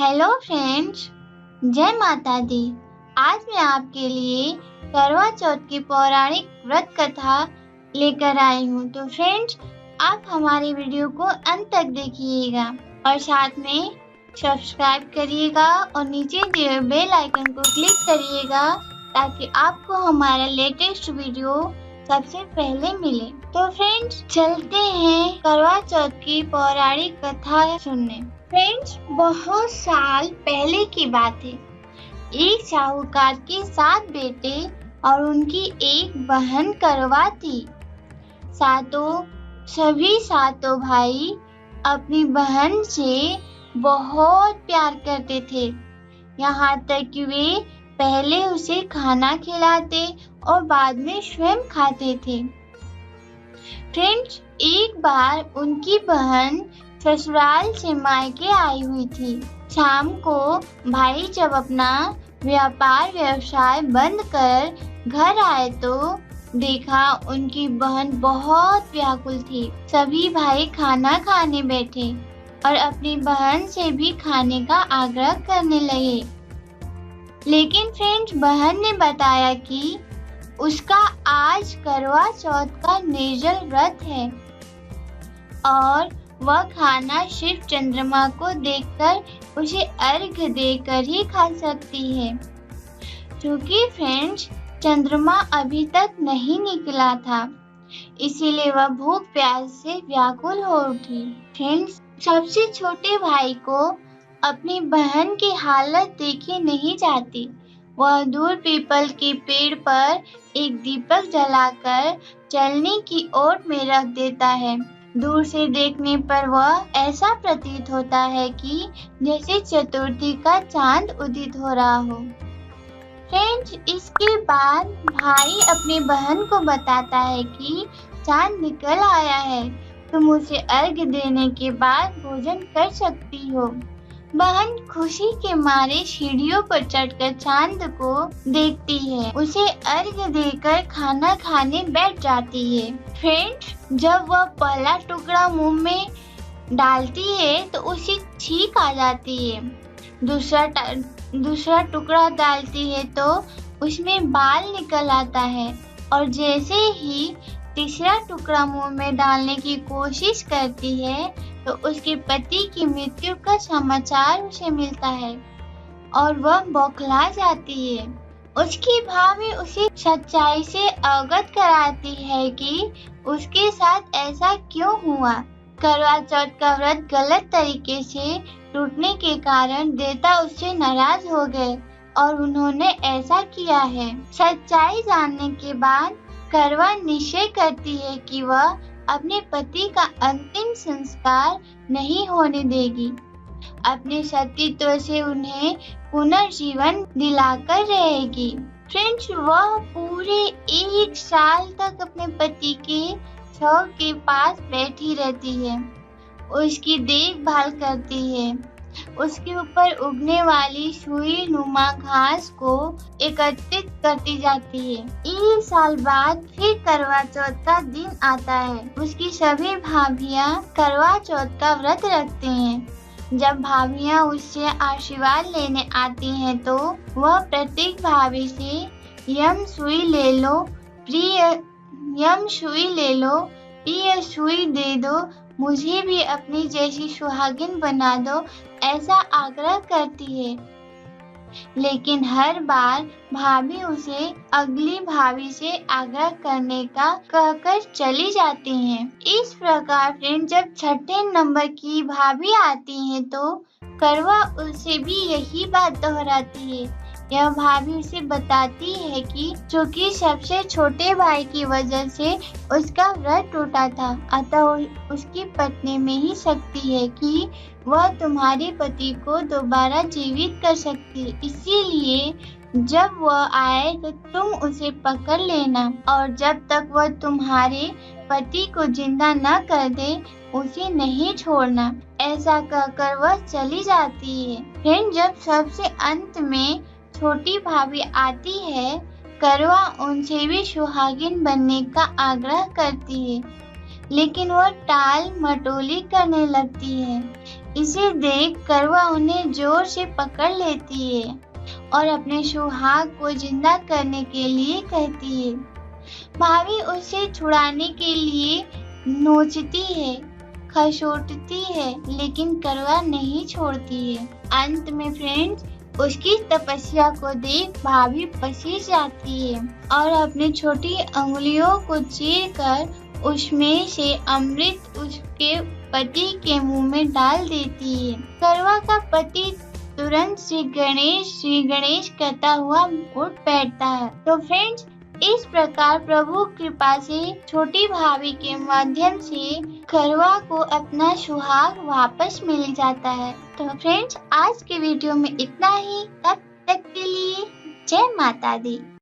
Hello friends, जय माता दी। आज मैं आपके लिए करवा चौथ की पौराणिक व्रत कथा लेकर आई हूँ। तो फ्रेंड्स, आप हमारी वीडियो को अंत तक देखिएगा और साथ में सब्सक्राइब करिएगा और नीचे दिए बेल आइकन को क्लिक करिएगा ताकि आपको हमारा लेटेस्ट वीडियो सबसे पहले मिले। तो फ्रेंड्स, चलते हैं करवा चौथ की पौराणिक कथा सुनने। फ्रेंड्स, बहुत साल पहले की बात है। एक साहूकार के 7 बेटे और उनकी एक बहन करवा थी। सभी सातों भाई अपनी बहन से बहुत प्यार करते थे, यहाँ तक कि वे पहले उसे खाना खिलाते और बाद में स्वयं खाते थे। फ्रेंड्स, एक बार उनकी बहन ससुराल से मायके आई हुई थी। शाम को भाई जब अपना व्यवसाय बंद कर घर आए तो देखा उनकी बहन बहुत व्याकुल थी। सभी भाई खाना खाने बैठे और अपनी बहन से भी खाने का आग्रह करने लगे। लेकिन फ्रेंड्स, बहन ने बताया कि उसका आज करवा चौथ का निर्जल व्रत है और वह खाना सिर्फ चंद्रमा को देखकर उसे अर्घ्य देकर ही खा सकती है, क्योंकि फ्रेंड्स चंद्रमा अभी तक नहीं निकला था, इसीलिए वह भूख प्यास से व्याकुल हो उठी। फ्रेंड्स, सबसे छोटे भाई को अपनी बहन की हालत देखी नहीं जाती। वह दूर पीपल के पेड़ पर एक दीपक जलाकर चलने की ओट में रख देता है। दूर से देखने पर वह ऐसा प्रतीत होता है कि जैसे चतुर्थी का चांद उदित हो रहा हो। फ्रेंड्स, इसके बाद भाई अपनी बहन को बताता है कि चांद निकल आया है, तुम उसे अर्घ्य देने के बाद भोजन कर सकती हो। बहन खुशी के मारे सीढ़ियों पर चढ़कर चांद को देखती है, उसे अर्घ्य देकर खाना खाने बैठ जाती है। फ्रेंड्स, जब वह पहला टुकड़ा मुंह में डालती है तो उसे छींक आ जाती है। दूसरा टुकड़ा डालती है तो उसमें बाल निकल आता है और जैसे ही तीसरा टुकड़ा मुंह में डालने की कोशिश करती है तो उसके पति की मृत्यु का समाचार उसे मिलता है और वह बौखला जाती है। उसकी भाभी उसे सच्चाई से अवगत कराती है कि उसके साथ ऐसा क्यों हुआ। करवा चौथ का व्रत गलत तरीके से टूटने के कारण देवता उससे नाराज हो गए और उन्होंने ऐसा किया है। सच्चाई जानने के बाद करवा निश्चय करती है कि वह अपने पति का अंतिम संस्कार नहीं होने देगी, अपने सतीत्व से उन्हें पुनर्जीवन दिलाकर रहेगी। फ्रेंड्स, वह पूरे 1 साल तक अपने पति के शव के पास बैठी रहती है, उसकी देखभाल करती है, उसके ऊपर उगने वाली सुई नुमा घास को एकत्रित करती जाती है। 1 साल बाद फिर करवा चौथ का दिन आता है। उसकी सभी भाभियां करवा चौथ का व्रत रखते हैं। जब भाभियां उससे आशीर्वाद लेने आती हैं तो वह प्रत्येक भाभी से यम सुई ले लो, प्रिय सुई दे दो, मुझे भी अपनी जैसी सुहागिन बना दो, ऐसा आग्रह करती है। लेकिन हर बार भाभी उसे अगली भाभी से आग्रह करने का कहकर चली जाती हैं। इस प्रकार फ्रेंड, जब 6ठे नंबर की भाभी आती हैं तो करवा उसे भी यही बात दोहराती है। यह भाभी उसे बताती है कि चूंकि सबसे छोटे भाई की वजह से उसका व्रत टूटा था, अतः उसकी पत्नी में ही शक्ति है कि वह तुम्हारे पति को दोबारा जीवित कर सकती है। इसीलिए जब वह आए तो तुम उसे पकड़ लेना और जब तक वह तुम्हारे पति को जिंदा न कर दे उसे नहीं छोड़ना। ऐसा कहकर वह चली जाती है। फ्रेंड, जब सबसे अंत में छोटी भाभी आती है, करवा उनसे भी सुहागिन बनने का आग्रह करती है। लेकिन वह टाल मटोली करने लगती है। इसे देख करवा उन्हें जोर से पकड़ लेती है और अपने सुहाग को जिंदा करने के लिए कहती है। भाभी उसे छुड़ाने के लिए नोचती है, खसोटती है, लेकिन करवा नहीं छोड़ती है। अंत में फ्रेंड्स, उसकी तपस्या को देख भाभी पसीज जाती है और अपनी छोटी अंगुलियों को चीरकर उसमें से अमृत उसके पति के मुंह में डाल देती है। करवा का पति तुरंत श्री गणेश कहता हुआ उठ बैठता है। तो फ्रेंड्स, इस प्रकार प्रभु कृपा से छोटी भाभी के माध्यम से करवा को अपना सुहाग वापस मिल जाता है। तो फ्रेंड्स, आज के वीडियो में इतना ही। तब तक के लिए जय माता दी।